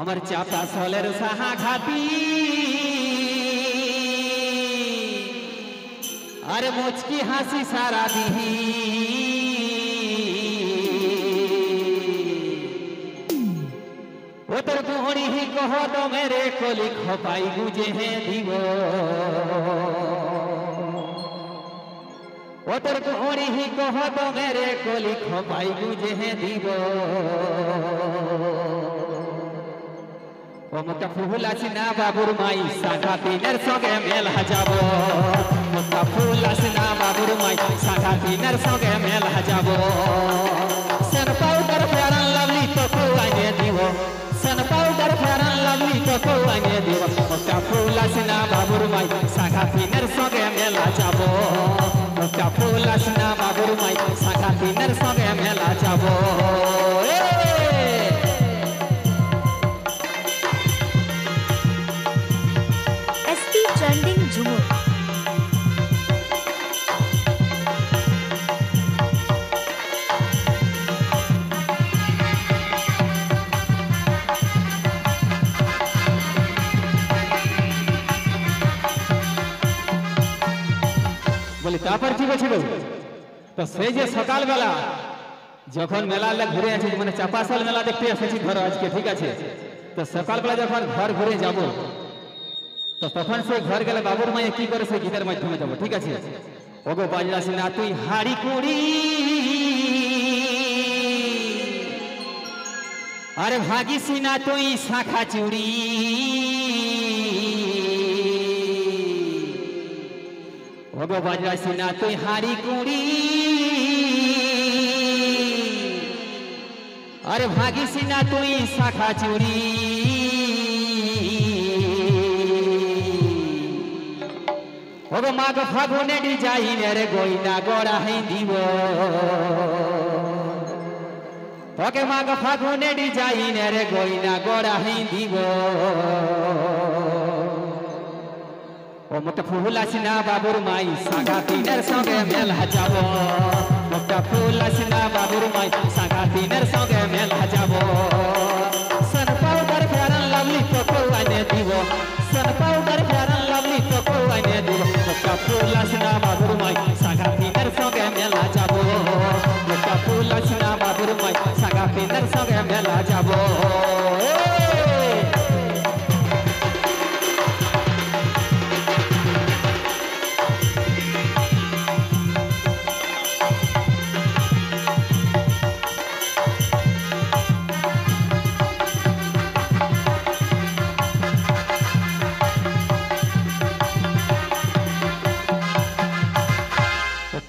আমার চাপা সলের সাহা ঘাটি আরে মুচকি হাসি সারা দিহি ও তোর গুহরি হি কহ তো মেরে কলি খপাই গুজে হে দিব ও তোর গুহরি হি কহ তো মেরে কলি খপাই গুজে হে দিব ও মোটা ফুল আছে না বাবুর মাই সাগা তিনের সঙ্গে মেলা যাব মোটা ফুল আছে না বাবুর মাই সাগা তিনের সঙ্গে মেলা যাব সেন পাউডার ফেরান লাভলি তো আইনে দিব সেন পাউডার ফেরান লাভলি তো আইনে দিব মোটা ফুল আছে না বাবুর মাই সাগা তিনের সঙ্গে মেলা যাব মোটা ফুল আছে না বাবুর মাই সাগা তিনের সঙ্গে মেলা যাব ট্রেন্ডিং ঝুমুর বলি তারপর কি বলছিল তো সেই যে সকালবেলা যখন মেলা ঘুরে আসি মানে চাপাসল মেলা দেখতে এসেছি ঘর আজকে ঠিক আছে তো সকালবেলা যখন ঘর ঘুরে যাব তো তখন সেই ঘর গেলে বাবুর মায়ে কি করে সেই গীতের মাধ্যমে যাবো ঠিক আছে ওগো বাজলাস না তুই হাড়ি কুড়ি আরে ভাগিস না তুই শাখা চুড়ি ওগো বাজলাস না তুই হাড়ি কুড়ি আরে ভাগিস না তুই শাখা চুড়ি ওগো মাগ ফাগুনে ডিজাইনের গয়না গড়াই দিব তোকে মাগ ফাগুনে ডিজাইনের গয়না গড়াই দিব ও মোটা ফুল আছে না বাবুর মাই সাগা তিনের সঙ্গে মেলা যাব মোটা ফুল আছে না বাবুর মাই সাগা তিনের সঙ্গে মেলা যাব সন পাউডার ফেরান লাভলি তো আইনে দিব সন পাউডার ফেরান লাভলি তো আইনে দিব মোটা ফুল আছে না বাবুর মাই সাগা তিনের সঙ্গে মেলা যাব মোটা ফুল আছে না বাবুর মাই সাগা তিনের সঙ্গে মেলা যাব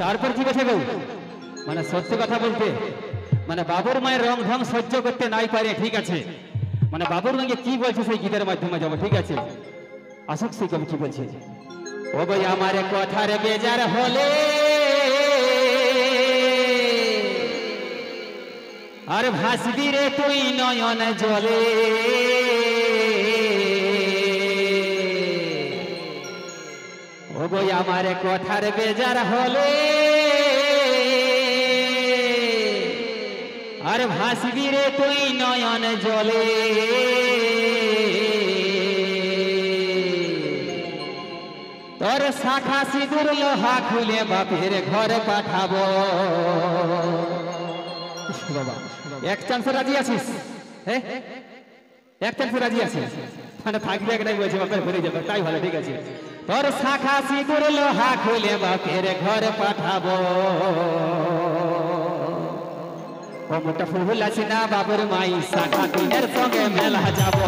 তারপর কি কথা বল মানে সত্য কথা বলতে মানে বাবুর মায়ের রং ঢং সহ্য করতে নাই পারে ঠিক আছে মানে বাবুর মাকে কি বলছে সেই গীতের মাধ্যমে যাবো ঠিক আছে আসুক সেই কবি কি বলছে ও ভাই আমার কথার বেজার হলে আর ভাসবি রে তুই নয়ন জলে ও ভাই আমার কথার বেজার হলে আর ভাসবি রে তুই নয়ন জলে তোর শাখা সিঁদুর লোহা খুলে বাপের ঘরে পাঠাবো বাবা এক চান্সে রাজি আছিস হ্যাঁ এক চান্সে রাজি আছিস মানে থাকবে একটাই বলছে বাপের ঘুরে যাবে তাই ভালো ঠিক আছে তোর শাখা সিঁদুর লোহা খুলে বাপের ঘরে পাঠাবো ও মোটা ফুল আছে না বাবুর মাই শাখা তিনের সঙ্গে মেলা যাব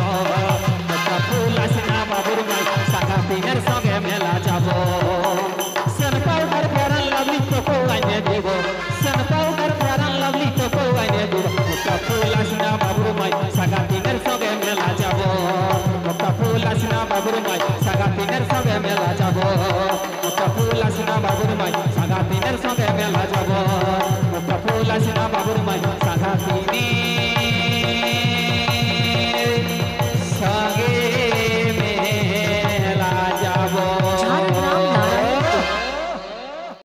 মোটা ফুল আছে না বাবুর মাই শাখা তিনের সঙ্গে মেলা যাব সেন পাউডার ফেরান লাভলি তো আইনে দিব সেন পাউডার ফেরান লাভলি তো আইনে দিব মোটা ফুল আছে না বাবুর মাই শাখা তিনের সঙ্গে মেলা যাব মোটা ফুল আছে না বাবুর মাই শাখা তিনের সঙ্গে মেলা যাব মোটা ফুল আছে না বাবুর মাই শাখা তিনের সঙ্গে মেলা যাব মোটা ফুল আছে না বাবুর মাই শাখা তিনের